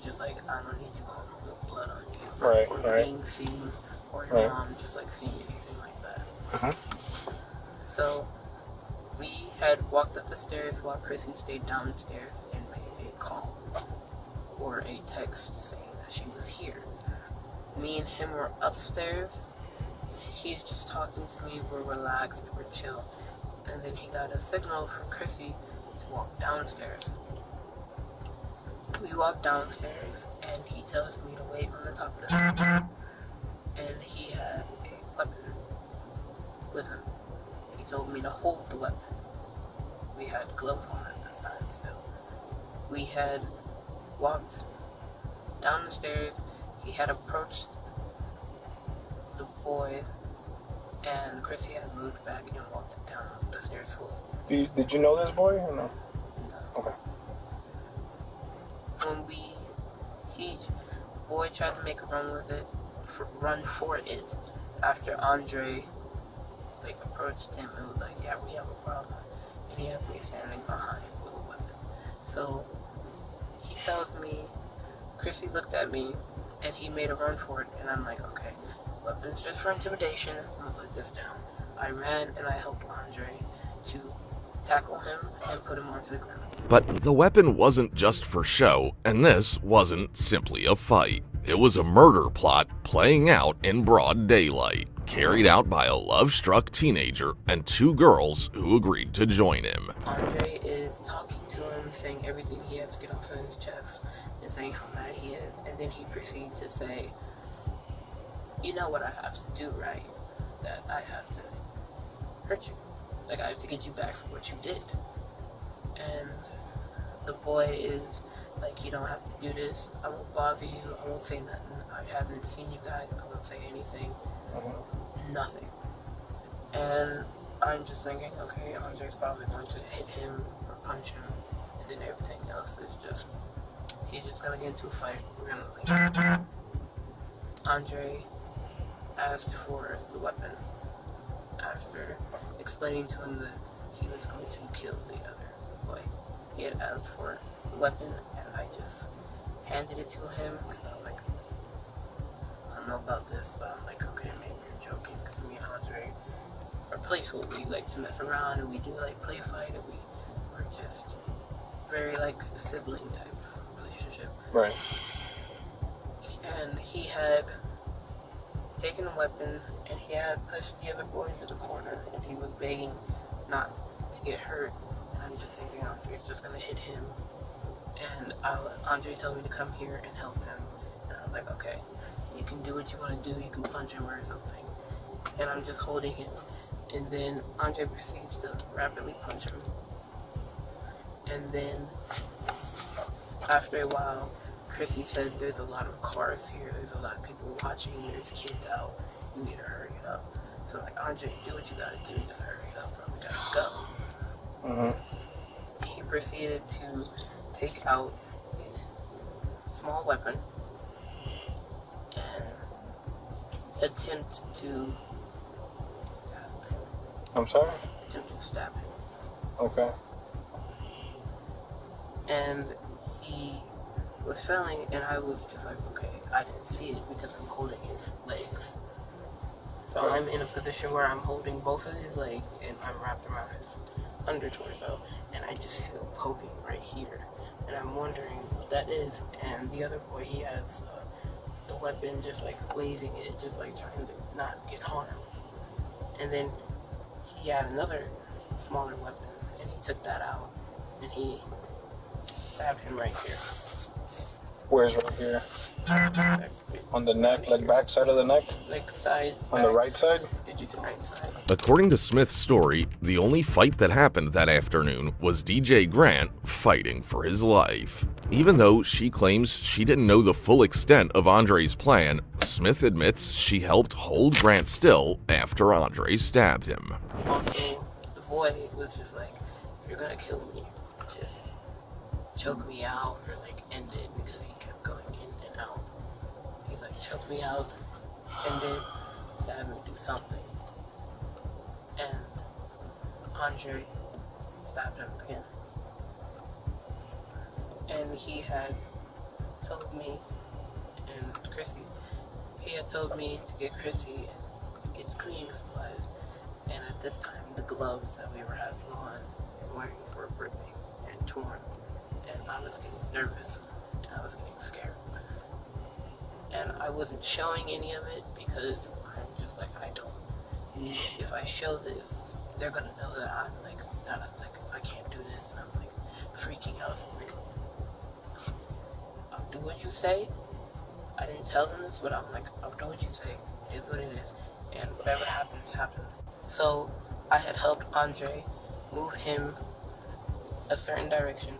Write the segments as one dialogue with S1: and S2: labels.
S1: just like, I don't need you home with blood on you.
S2: Right,
S1: or
S2: right.
S1: being seen, or your mom just like seeing anything like that. So we had walked up the stairs while Chrissy stayed downstairs and made a call or a text saying that she was here. Me and him were upstairs. He's just talking to me. We're relaxed. We're chill. And then he got a signal from Chrissy to walk downstairs. We walk downstairs, and he tells me to wait on the top of the stairs. And he had a weapon with him. He told me to hold the weapon. We had gloves on at this time still. We had walked down the stairs. He had approached the boy, and Chrissy had moved back and walked down the stairs fully.
S2: Did you know this boy or no?
S1: No.
S2: Okay.
S1: When the boy tried to make a run for it, after Andre approached him and was like, yeah, we have a problem. And he has me standing behind with a weapon. So he tells me, Chrissy looked at me, and he made a run for it, and I'm like, okay, weapon's just for intimidation, I'm gonna put this down. I ran and I helped Andre to tackle him and put him onto the ground.
S3: But the weapon wasn't just for show, and this wasn't simply a fight. It was a murder plot playing out in broad daylight, carried out by a love-struck teenager and two girls who agreed to join him.
S1: Andre is talking to him, saying everything he has to get off of his chest, and saying how mad he is, and then he proceeds to say, you know what I have to do, right? That I have to hurt you. I have to get you back for what you did. And the boy is like, you don't have to do this. I won't bother you. I won't say nothing. I haven't seen you guys. I won't say anything. Nothing. And I'm just thinking, okay, Andre's probably going to hit him or punch him. And then everything else is just, he's just going to get into a fight. We're going to leave. Andre asked for the weapon after explaining to him that he was going to kill the other boy. He had asked for the weapon, and I just handed it to him, because I was like, I don't know about this, but I'm like, okay, maybe you're joking, because me and Andre are playful. We like to mess around, and we do play fight, and we're just very sibling type relationship.
S2: Right.
S1: And he had taken the weapon, and he had pushed the other boy into the corner, and he was begging not to get hurt. And I'm just thinking, Andre's just gonna hit him. And Andre told me to come here and help him. And I was like, okay, you can do what you want to do. You can punch him or something. And I'm just holding him. And then Andre proceeds to rapidly punch him. And then after a while, Chrissy said, there's a lot of cars here, there's a lot of people watching, there's kids out, you need to hurry it up. So Andre, do what you gotta do, just hurry it up, bro, we gotta go. He proceeded to take out a small weapon and attempt to stab him.
S2: I'm sorry?
S1: Attempt to stab him.
S2: Okay.
S1: And he was failing, and I was just like, okay, I didn't see it because I'm holding his legs. So I'm in a position where I'm holding both of his legs, and I'm wrapped around his under torso, and I just feel poking right here. And I'm wondering what that is. And the other boy, he has the weapon just waving it, just trying to not get harmed. And then he had another smaller weapon, and he took that out, and he stabbed him right here.
S2: Where's right here? On the neck, back side of the neck?
S1: Side.
S2: On the right side?
S1: Did you do right side?
S3: According to Smith's story, the only fight that happened that afternoon was DJ Grant fighting for his life. Even though she claims she didn't know the full extent of Andre's plan, Smith admits she helped hold Grant still after Andre stabbed him.
S1: Also, the boy was just like, you're gonna kill me. Just choke me out or end it, because he kept going in and out. He's like, choke me out, end it, stab me, do something. And Andre stabbed him again. And he had told told me, and Chrissy, he had told me to get Chrissy and get cleaning supplies. And at this time, the gloves that we were having on and wearing were ripping and torn. And I was getting nervous. And I was getting scared. And I wasn't showing any of it because I'm just like, if I show this, they're gonna know that I'm like, I can't do this. And I'm like freaking out. So I'm like, I'll do what you say. I didn't tell them this, but I'm like, I'll do what you say. It is what it is. And whatever happens, happens. So I had helped Andre move him a certain direction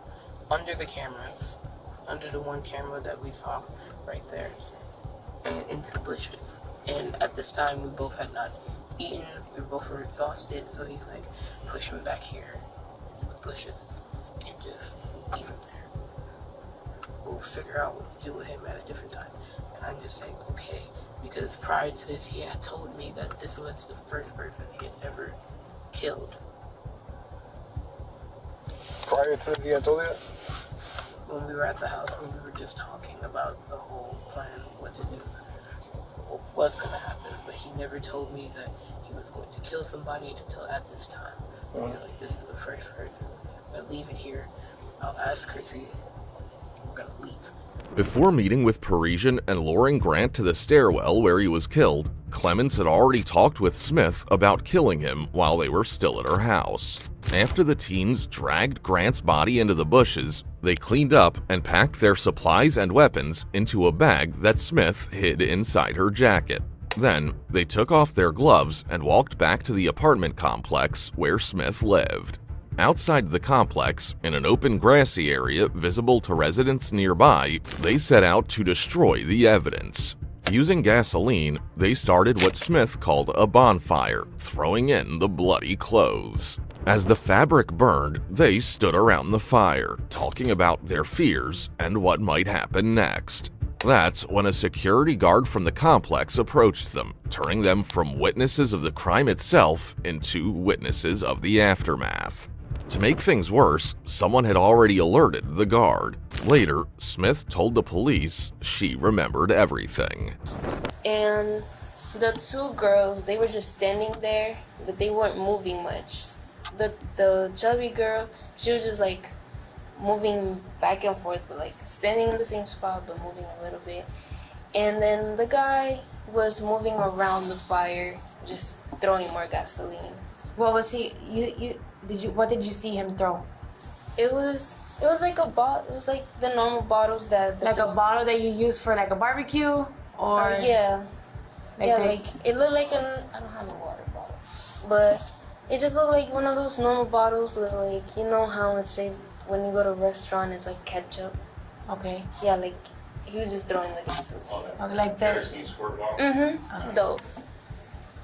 S1: under the cameras, under the one camera that we saw right there, and into the bushes. And at this time, we both had not eaten. We both were exhausted. So he's like, push him back here into the bushes and just leave him there. We'll figure out what to do with him at a different time. And I'm just saying, okay. Because prior to this, he had told me that this was the first person he had ever killed.
S2: Prior to this, he had told you that?
S1: When we were at the house, when we were just talking about the whole plan of what to do, what was going to happen. But he never told me that he was going to kill somebody until at this time. You know, like, this is the first person. I'm going to leave it here. I'll ask Chrissy. We're going to leave.
S3: Before meeting with Parisian and luring Grant to the stairwell where he was killed, Clemens had already talked with Smith about killing him while they were still at her house. After the teens dragged Grant's body into the bushes, they cleaned up and packed their supplies and weapons into a bag that Smith hid inside her jacket. Then, they took off their gloves and walked back to the apartment complex where Smith lived. Outside the complex, in an open grassy area visible to residents nearby, they set out to destroy the evidence. Using gasoline, they started what Smith called a bonfire, throwing in the bloody clothes. As the fabric burned, they stood around the fire, talking about their fears and what might happen next. That's when a security guard from the complex approached them, turning them from witnesses of the crime itself into witnesses of the aftermath. To make things worse, someone had already alerted the guard. Later, Smith told the police she remembered everything.
S4: And the two girls, they were just standing there, but they weren't moving much. The chubby girl, she was just like moving back and forth, but like standing in the same spot, but moving a little bit. And then the guy was moving around the fire, just throwing more gasoline.
S5: What was he? What did you see him throw?
S4: It was like a bottle. It was like the normal bottles that.
S5: Like a bottle that you use for like a barbecue, or
S4: yeah,
S5: like
S4: yeah.
S5: the-
S4: Like it looked like I don't have a water bottle, but it just looked like one of those normal bottles with like, you know how it's say when you go to a restaurant it's like ketchup.
S5: Okay.
S4: Yeah, like he was just throwing the gasoline.
S5: Okay, like the.
S4: Those.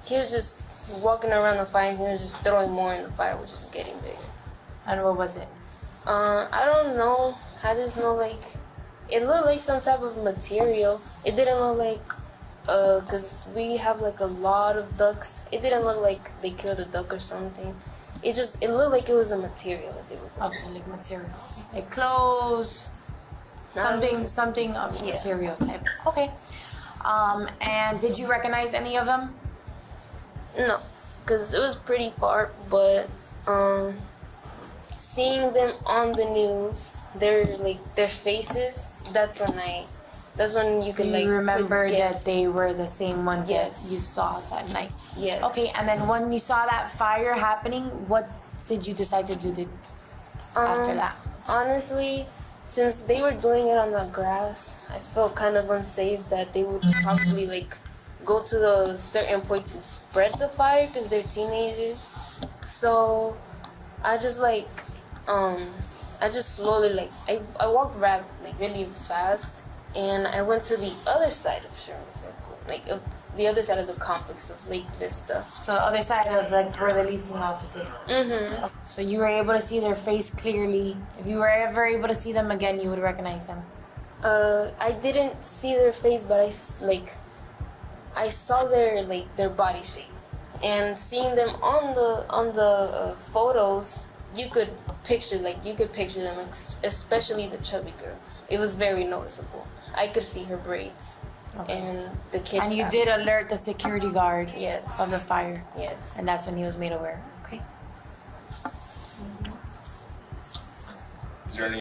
S4: He was just walking around the fire and he was just throwing more in the fire, which is getting bigger.
S5: And what was it?
S4: I don't know. I just know like it looked like some type of material. It didn't look like cause we have like a lot of ducks. It didn't look like they killed a duck or something. It looked like it was a material that they were.
S5: Okay, like material, like clothes, something of
S4: Yeah.
S5: material type. Okay. And did you recognize any of them?
S4: No, because it was pretty far, but seeing them on the news, their faces, that's when you could
S5: You
S4: like
S5: remember
S4: could
S5: that
S4: guess.
S5: they were the same ones
S4: Yes.
S5: that you saw that night.
S4: Yes.
S5: Okay, and then when you saw that fire happening, what did you decide to do after that?
S4: Honestly, since they were doing it on the grass, I felt kind of unsafe that they would probably like go to the certain point to spread the fire because they're teenagers. So I just slowly I walked really fast, and I went to the other side of Sherman Circle, the other side of the complex of Lake Vista.
S5: So the other side of like where the leasing offices.
S4: Mhm.
S5: So you were able to see their face clearly. If you were ever able to see them again, you would recognize them.
S4: I didn't see their face, but I saw their body shape, and seeing them on the photos, you could picture them, especially the chubby girl. It was very noticeable. I could see her braids.
S5: Okay.
S4: And the kids.
S5: And you did alert the security guard
S4: Yes.
S5: of the fire.
S4: Yes.
S5: And that's when he was made aware. Okay.
S2: Is there any